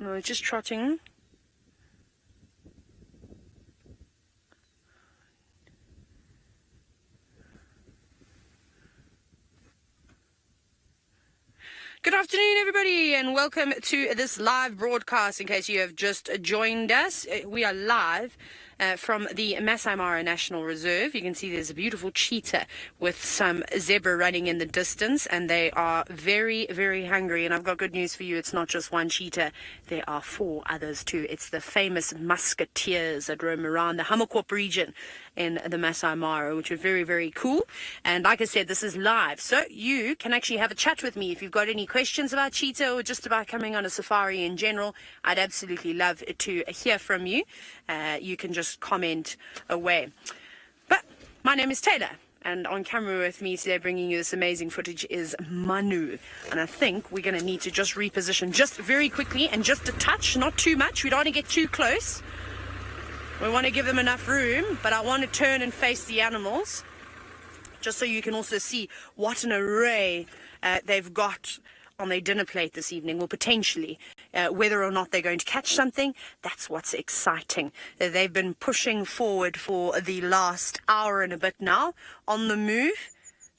No, it's just trotting. Good afternoon, everybody, and welcome to this live broadcast. In case you have just joined us, we are live from the Masai Mara National Reserve. You can see there's a beautiful cheetah with some zebra running in the distance, and they are very, very hungry. And I've got good news for you. It's not just one cheetah. There are 4 others too. It's the famous musketeers that roam around the Hamakop region in the Masai Mara, which are very, very cool. And like I said, this is live, so you can actually have a chat with me if you've got any questions about cheetah or just about coming on a safari in general. I'd absolutely love to hear from you. You can just comment away. But my name is Taylor, and on camera with me today bringing you this amazing footage is Manu. And I think we're going to need to just reposition just very quickly and just a touch, not too much. We don't want to get too close. We want to give them enough room, but I want to turn and face the animals just so you can also see what an array they've got on their dinner plate this evening. Well, potentially, whether or not they're going to catch something, that's what's exciting. They've been pushing forward for the last hour and a bit now, on the move,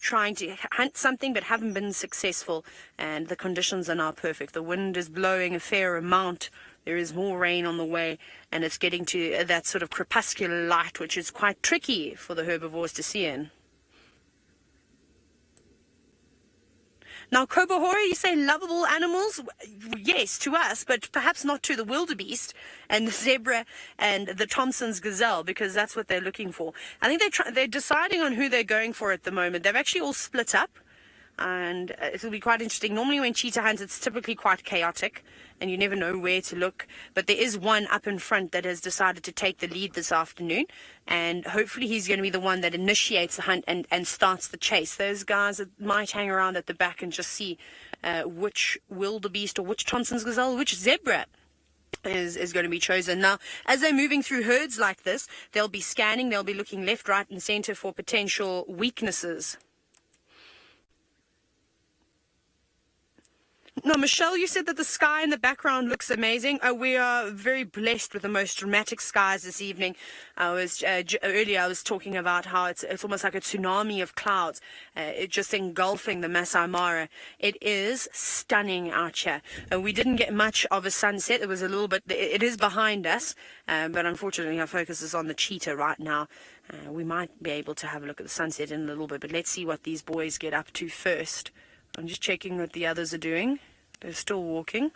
trying to hunt something but haven't been successful, and the conditions are now perfect. The wind is blowing a fair amount. There is more rain on the way, and it's getting to that sort of crepuscular light, which is quite tricky for the herbivores to see in. Now, Kobahora, you say lovable animals? Yes, to us, but perhaps not to the wildebeest and the zebra and the Thompson's gazelle, because that's what they're looking for. I think they're deciding on who they're going for at the moment. They've actually all split up, and it'll be quite interesting. Normally when cheetah hunts, it's typically quite chaotic, and you never know where to look. But there is one up in front that has decided to take the lead this afternoon, and hopefully he's going to be the one that initiates the hunt and starts the chase. Those guys that might hang around at the back and just see which wildebeest or which Thompson's gazelle, which zebra is going to be chosen. Now, as they're moving through herds like this, they'll be scanning, they'll be looking left, right, and center for potential weaknesses. Now, Michelle, you said that the sky in the background looks amazing. We are very blessed with the most dramatic skies this evening. Earlier I was talking about how it's almost like a tsunami of clouds, it just engulfing the Masai Mara. It is stunning out here. We didn't get much of a sunset. It was a little bit. It is behind us, but unfortunately our focus is on the cheetah right now. We might be able to have a look at the sunset in a little bit, but let's see what these boys get up to first. I'm just checking what the others are doing. They're still walking.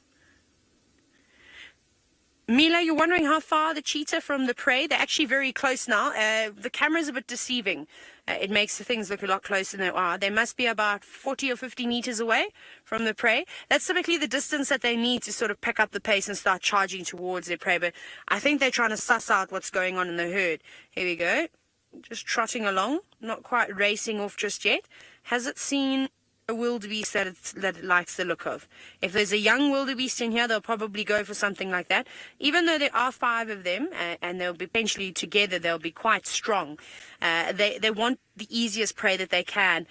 Mila, you're wondering how far the cheetah from the prey? They're actually very close now. The camera's a bit deceiving. It makes the things look a lot closer than they are. They must be about 40 or 50 meters away from the prey. That's typically the distance that they need to sort of pick up the pace and start charging towards their prey. But I think they're trying to suss out what's going on in the herd. Here we go. Just trotting along. Not quite racing off just yet. Has it seen a wildebeest that it likes the look of? If there's a young wildebeest in here, they'll probably go for something like that. Even though there are 5 of them, and they'll be potentially together, they'll be quite strong. They want the easiest prey that they can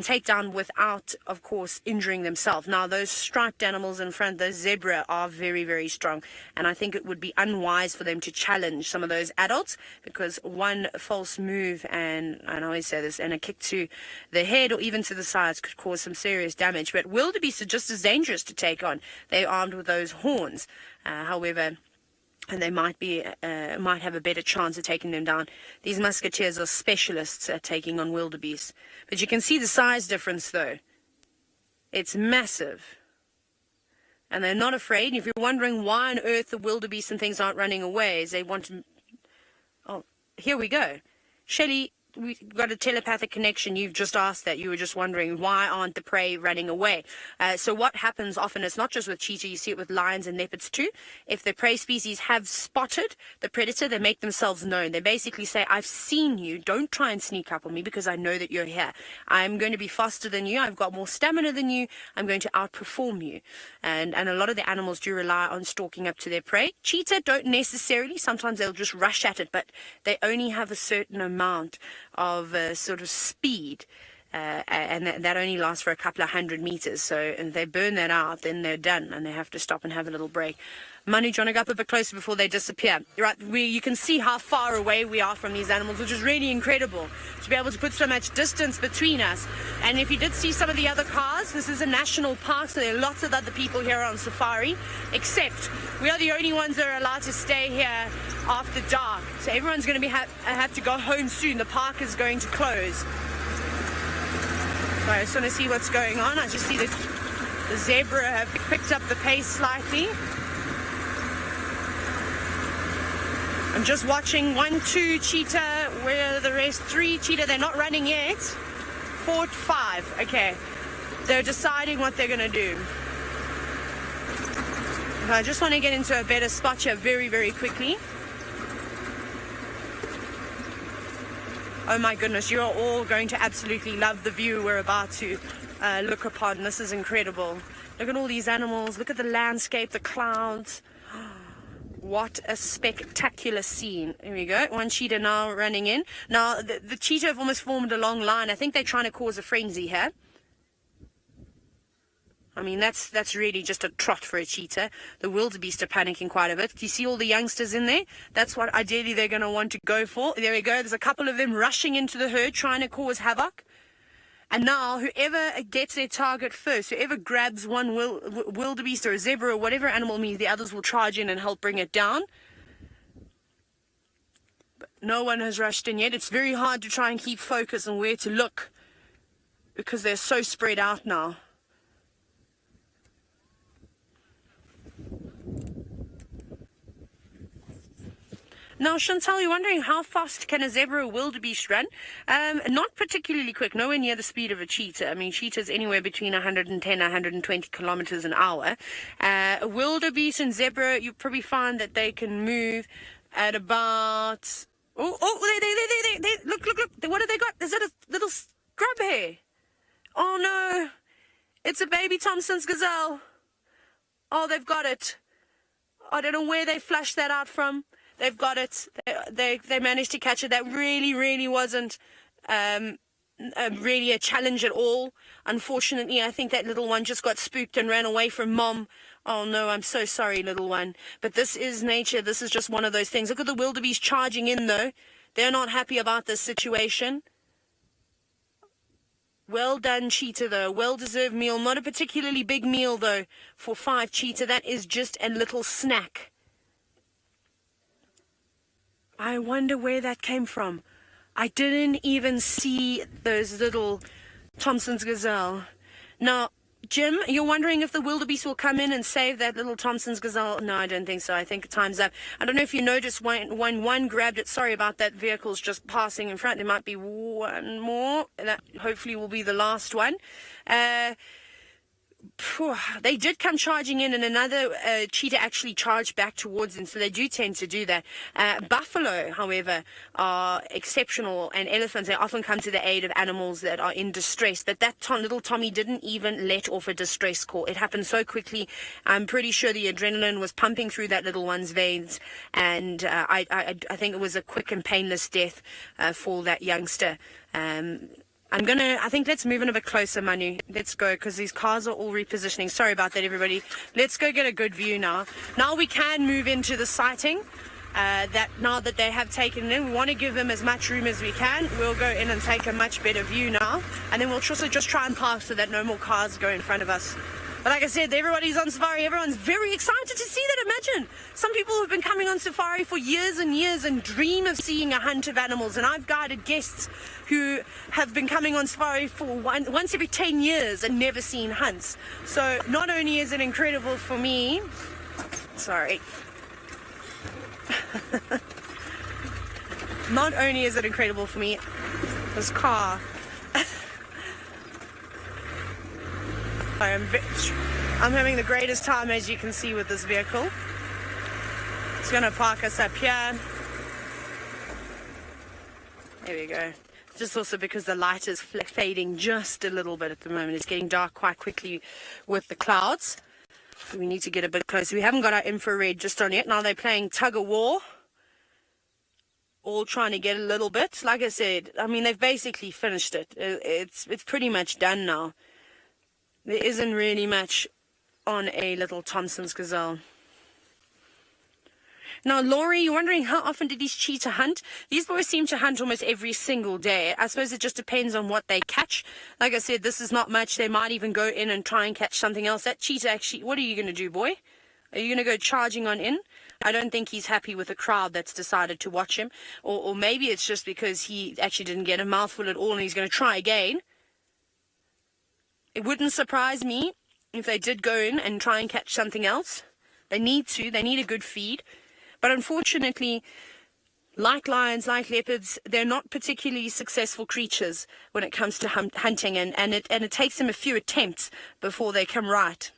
take down without, of course, injuring themselves. Now, those striped animals in front, those zebra, are very, very strong, and I think it would be unwise for them to challenge some of those adults, because one false move, and I always say this, and a kick to the head or even to the sides could cause some serious damage. But wildebeest are just as dangerous to take on. They're armed with those horns. However, and they might have a better chance of taking them down. These musketeers are specialists at taking on wildebeest. But you can see the size difference, though. It's massive. And they're not afraid. And if you're wondering why on earth the wildebeest and things aren't running away, is they want to... Oh, here we go. Shelley, we've got a telepathic connection. You've just asked that. You were just wondering, why aren't the prey running away? So what happens often, it's not just with cheetah, you see it with lions and leopards too. If the prey species have spotted the predator, they make themselves known. They basically say, I've seen you, don't try and sneak up on me because I know that you're here. I'm going to be faster than you, I've got more stamina than you, I'm going to outperform you. And a lot of the animals do rely on stalking up to their prey. Cheetah don't necessarily, sometimes they'll just rush at it, but they only have a certain amount of sort of speed and that only lasts for a couple of 100 meters. So if they burn that out, then they're done, and they have to stop and have a little break. Manu, do you want to go up a bit closer before they disappear? Right, you can see how far away we are from these animals, which is really incredible to be able to put so much distance between us. And if you did see some of the other cars, this is a national park, so there are lots of other people here on safari, except we are the only ones that are allowed to stay here after dark. So everyone's going to have to go home soon. The park is going to close. So I just want to see what's going on. I just see that the zebra have picked up the pace slightly. I'm just watching 1, 2 cheetah. Where are the rest? 3 cheetah. They're not running yet. 4, 5. Okay. They're deciding what they're going to do. I just want to get into a better spot here very, very quickly. Oh my goodness, you are all going to absolutely love the view we're about to look upon. This is incredible. Look at all these animals. Look at the landscape, the clouds. What a spectacular scene. Here we go. 1 cheetah now running in. Now, the cheetah have almost formed a long line. I think they're trying to cause a frenzy here. I mean, that's really just a trot for a cheetah. The wildebeest are panicking quite a bit. Do you see all the youngsters in there? That's what ideally they're going to want to go for. There we go. There's a couple of them rushing into the herd, trying to cause havoc. And now, whoever gets their target first, whoever grabs one wildebeest or a zebra or whatever animal means, the others will charge in and help bring it down. But no one has rushed in yet. It's very hard to try and keep focus on where to look because they're so spread out now. Now, Chantal, you're wondering how fast can a zebra or wildebeest run? Not particularly quick, nowhere near the speed of a cheetah. I mean, cheetah's anywhere between 110 and 120 kilometers an hour. A wildebeest and zebra, you probably find that they can move at about... Oh, they look. What have they got? Is that a little scrub hare? Oh, no. It's a baby Thompson's gazelle. Oh, they've got it. I don't know where they flushed that out from. They've got it. They managed to catch it. That really wasn't really a challenge at all. Unfortunately, I think that little one just got spooked and ran away from mom. Oh no, I'm so sorry, little one. But this is nature. This is just one of those things. Look at the wildebeest charging in though. They're not happy about this situation. Well done, cheetah, though. Well-deserved meal. Not a particularly big meal, though, for 5 cheetah. That is just a little snack. I wonder where that came from. I didn't even see those little Thompson's gazelle. Now, Jim, you're wondering if the wildebeest will come in and save that little Thompson's gazelle? No, I don't think so. I think time's up. I don't know if you noticed when one grabbed it. Sorry about that. Vehicle's just passing in front. There might be one more. That hopefully will be the last one. They did come charging in, and another cheetah actually charged back towards them, so they do tend to do that. Buffalo, however, are exceptional, and elephants, they often come to the aid of animals that are in distress. But that little Tommy didn't even let off a distress call. It happened so quickly. I'm pretty sure the adrenaline was pumping through that little one's veins, and I think it was a quick and painless death for that youngster. I think let's move in a bit closer, Manu. Let's go, because these cars are all repositioning. Sorry about that, everybody. Let's go get a good view now. Now we can move into the sighting. Now that they have taken it in, we want to give them as much room as we can. We'll go in and take a much better view now. And then we'll also just try and park so that no more cars go in front of us. But like I said, everybody's on safari. Everyone's very excited to see that. Imagine some people have been coming on safari for years and years and dream of seeing a hunt of animals. And I've guided guests who have been coming on safari for once every 10 years and never seen hunts. So not only is it incredible for me, not only is it incredible for me, this car. I'm having the greatest time, as you can see, with this vehicle. It's going to park us up here. There we go. Just also because the light is fading just a little bit at the moment. It's getting dark quite quickly with the clouds. We need to get a bit closer. We haven't got our infrared just on yet. Now they're playing tug of war. all trying to get a little bit. Like I said, I mean, they've basically finished it. It's pretty much done now. There isn't really much on a little Thompson's gazelle. Now, Laurie, you're wondering how often did these cheetah hunt? These boys seem to hunt almost every single day. I suppose it just depends on what they catch. Like I said, this is not much. They might even go in and try and catch something else. That cheetah actually, what are you going to do, boy? Are you going to go charging on in? I don't think he's happy with the crowd that's decided to watch him. Or maybe it's just because he actually didn't get a mouthful at all and he's going to try again. It wouldn't surprise me if they did go in and try and catch something else. They need to. They need a good feed. But unfortunately, like lions, like leopards, they're not particularly successful creatures when it comes to hunting, and it takes them a few attempts before they come right.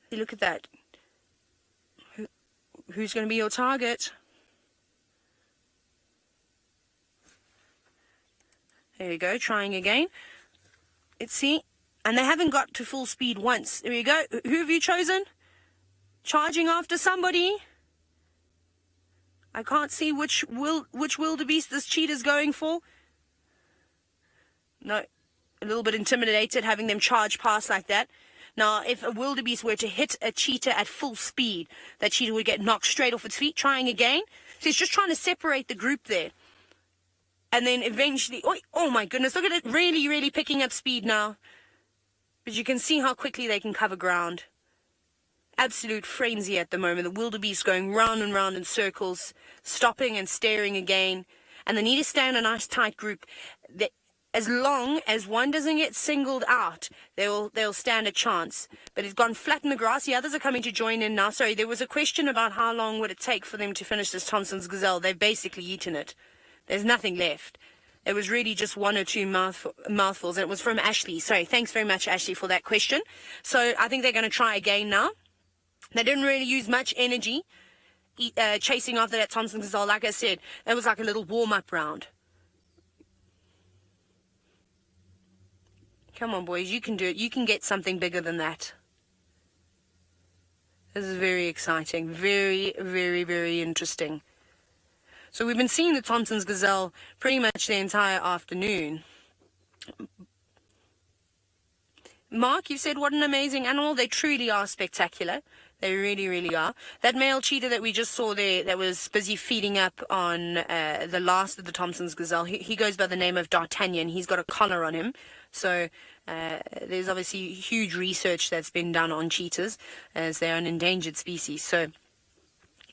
See, look at that. Who's going to be your target? There you go, trying again. Let's see. And they haven't got to full speed once. There you go. Who have you chosen? Charging after somebody. I can't see which wildebeest this cheetah's going for. No, a little bit intimidated having them charge past like that. Now, if a wildebeest were to hit a cheetah at full speed, that cheetah would get knocked straight off its feet, trying again. So he's just trying to separate the group there. And then eventually, oh my goodness, look at it, really, really picking up speed now. But you can see how quickly they can cover ground. Absolute frenzy at the moment. The wildebeest going round and round in circles, stopping and staring again. And they need to stay in a nice tight group. As long as one doesn't get singled out, they'll stand a chance. But it's gone flat in the grass. The others are coming to join in now. Sorry, there was a question about how long would it take for them to finish this Thompson's gazelle. They've basically eaten it. There's nothing left. It was really just one or two mouthfuls. And it was from Ashley. Sorry, thanks very much, Ashley, for that question. So I think they're going to try again now. They didn't really use much energy chasing after that Thompson's gazelle. Like I said, it was like a little warm-up round. Come on, boys, you can do it. You can get something bigger than that. This is very exciting. Very, very, very interesting. So we've been seeing the Thompson's gazelle pretty much the entire afternoon. Mark, you said what an amazing animal. They truly are spectacular. They really, really are. That male cheetah that we just saw there that was busy feeding up on the last of the Thompson's gazelle, he goes by the name of D'Artagnan. He's got a collar on him. So there's obviously huge research that's been done on cheetahs as they're an endangered species. So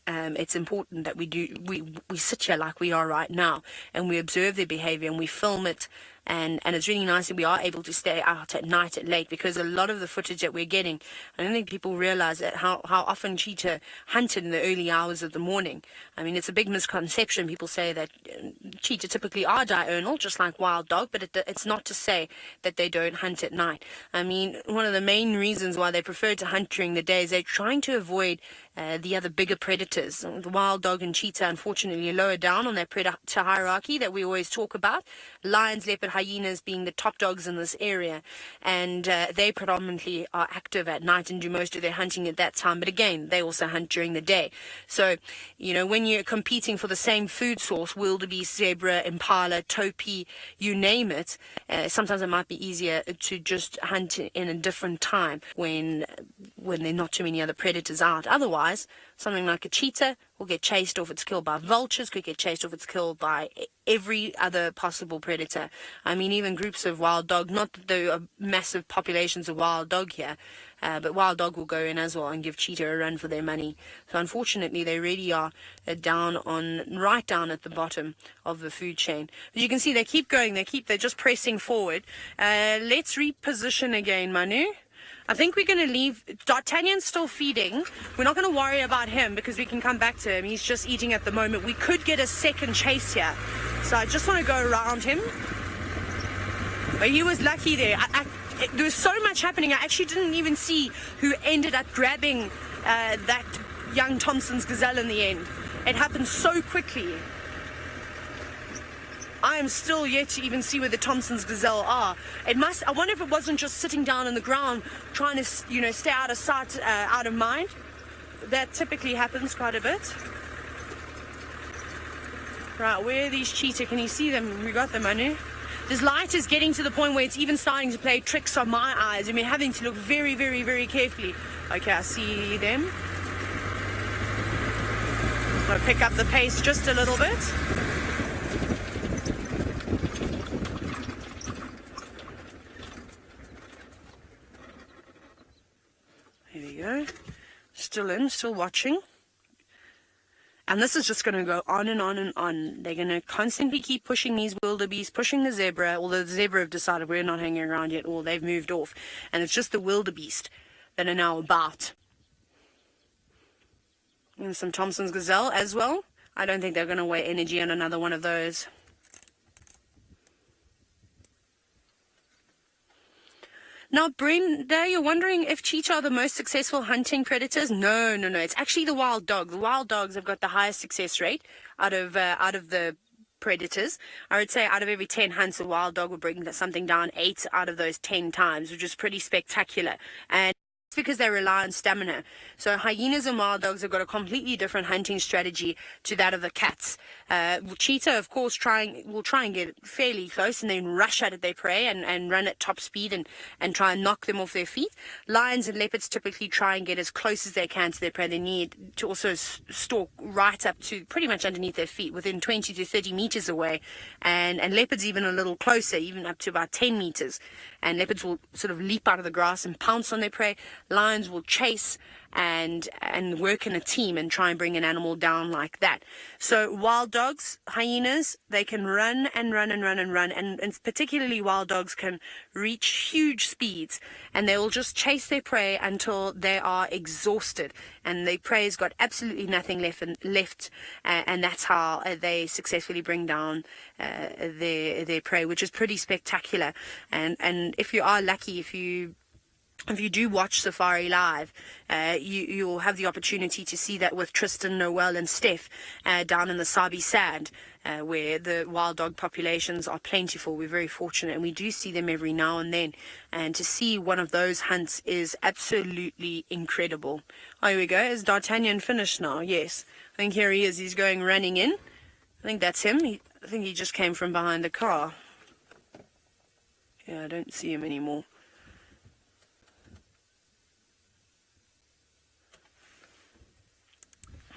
it's important that we sit here like we are right now and we observe their behavior and we film it. And it's really nice that we are able to stay out at night at late, because a lot of the footage that we're getting, I don't think people realize that how often cheetah hunted in the early hours of the morning. I mean, it's a big misconception. People say that cheetah typically are diurnal, just like wild dog, but it's not to say that they don't hunt at night. I mean, one of the main reasons why they prefer to hunt during the day is they're trying to avoid the other bigger predators. The wild dog and cheetah, unfortunately, are lower down on their predator hierarchy that we always talk about. Lions, leopard, hyenas being the top dogs in this area, and they predominantly are active at night and do most of their hunting at that time. But again, they also hunt during the day. So, you know, when you're competing for the same food source, wildebeest, zebra, impala, topi, you name it, sometimes it might be easier to just hunt in a different time when there are not too many other predators out. Otherwise, something like a cheetah will get chased off, it's killed by vultures, could get chased off, it's killed by every other possible predator. I mean, even groups of wild dog, not that there are massive populations of wild dog here, but wild dog will go in as well and give cheetah a run for their money. So unfortunately, they really are right down at the bottom of the food chain. But you can see they keep going, they're just pressing forward. Let's reposition again, Manu. I think we're going to leave. D'Artagnan's still feeding. We're not going to worry about him because we can come back to him. He's just eating at the moment. We could get a second chase here. So I just want to go around him. But he was lucky there. There was so much happening. I actually didn't even see who ended up grabbing that young Thompson's gazelle in the end. It happened so quickly. I am still yet to even see where the Thompson's gazelle are. I wonder if it wasn't just sitting down on the ground trying to, stay out of sight, out of mind. That typically happens quite a bit. Right, where are these cheetah? Can you see them? We got them, Manu. This light is getting to the point where it's even starting to play tricks on my eyes. I mean, having to look very, very, very carefully. Okay, I see them. I'm going to pick up the pace just a little bit. Here we go. Still in, still watching. And this is just going to go on and on and on. They're going to constantly keep pushing these wildebeest, pushing the zebra, although the zebra have decided we're not hanging around yet, or they've moved off. And it's just the wildebeest that are now about. And some Thompson's gazelle as well. I don't think they're going to weigh energy on another one of those. Now, Brenda, you're wondering if cheetah are the most successful hunting predators? No. It's actually the wild dog. The wild dogs have got the highest success rate out of the predators. I would say out of every 10 hunts, a wild dog will bring something down 8 out of those 10 times, which is pretty spectacular. And it's because they rely on stamina. So hyenas and wild dogs have got a completely different hunting strategy to that of the cats. Cheetah, of course, will try and get fairly close and then rush at their prey and run at top speed and try and knock them off their feet. Lions and leopards typically try and get as close as they can to their prey. They need to also stalk right up to pretty much underneath their feet, within 20 to 30 meters away. And leopards even a little closer, even up to about 10 meters. And leopards will sort of leap out of the grass and pounce on their prey. Lions will chase and work in a team and try and bring an animal down like that. So wild dogs, hyenas, they can run and particularly wild dogs can reach huge speeds, and they will just chase their prey until they are exhausted and their prey's got absolutely nothing left, and that's how they successfully bring down their prey, which is pretty spectacular. And if you are lucky, if you do watch Safari Live, you'll have the opportunity to see that with Tristan, Noel and Steph down in the Sabi Sand, where the wild dog populations are plentiful. We're very fortunate, and we do see them every now and then. And to see one of those hunts is absolutely incredible. Oh, here we go. Is D'Artagnan finished now? Yes. I think here he is. He's going running in. I think that's him. I think he just came from behind the car. Yeah, I don't see him anymore.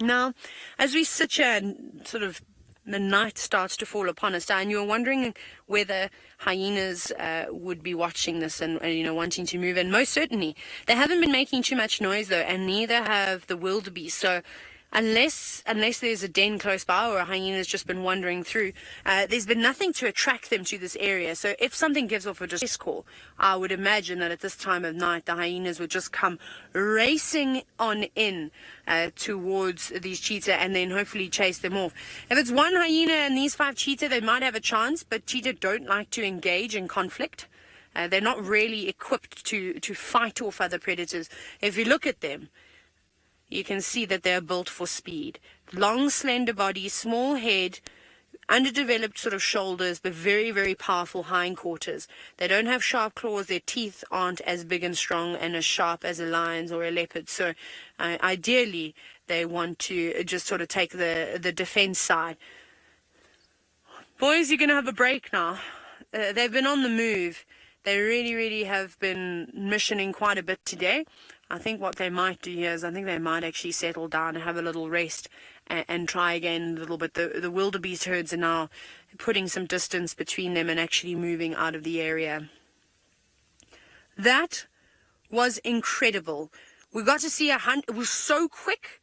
Now, as we sit here and sort of the night starts to fall upon us, and you're wondering whether hyenas would be watching this and wanting to move in. Most certainly. They haven't been making too much noise, though, and neither have the wildebeest. So unless there's a den close by or a hyena's just been wandering through, there's been nothing to attract them to this area. So if something gives off a distress call, I would imagine that at this time of night, the hyenas would just come racing on in towards these cheetah and then hopefully chase them off. If it's one hyena and these 5 cheetah, they might have a chance, but cheetah don't like to engage in conflict. They're not really equipped to fight off other predators. If you look at them, you can see that they're built for speed. Long, slender body, small head, underdeveloped sort of shoulders, but very, very powerful hindquarters. They don't have sharp claws. Their teeth aren't as big and strong and as sharp as a lion's or a leopard. So ideally, they want to just sort of take the defense side. Boys, you're going to have a break now. They've been on the move. They really, really have been missioning quite a bit today. I think what they might do here is I think they might actually settle down and have a little rest and try again a little bit. The wildebeest herds are now putting some distance between them and actually moving out of the area. That was incredible. We got to see a hunt. It was so quick.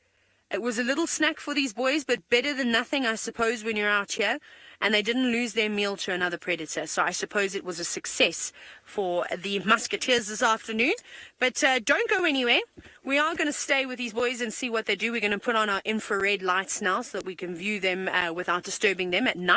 It was a little snack for these boys, but better than nothing, I suppose, when you're out here. And they didn't lose their meal to another predator. So I suppose it was a success for the musketeers this afternoon. But don't go anywhere. We are going to stay with these boys and see what they do. We're going to put on our infrared lights now so that we can view them without disturbing them at night.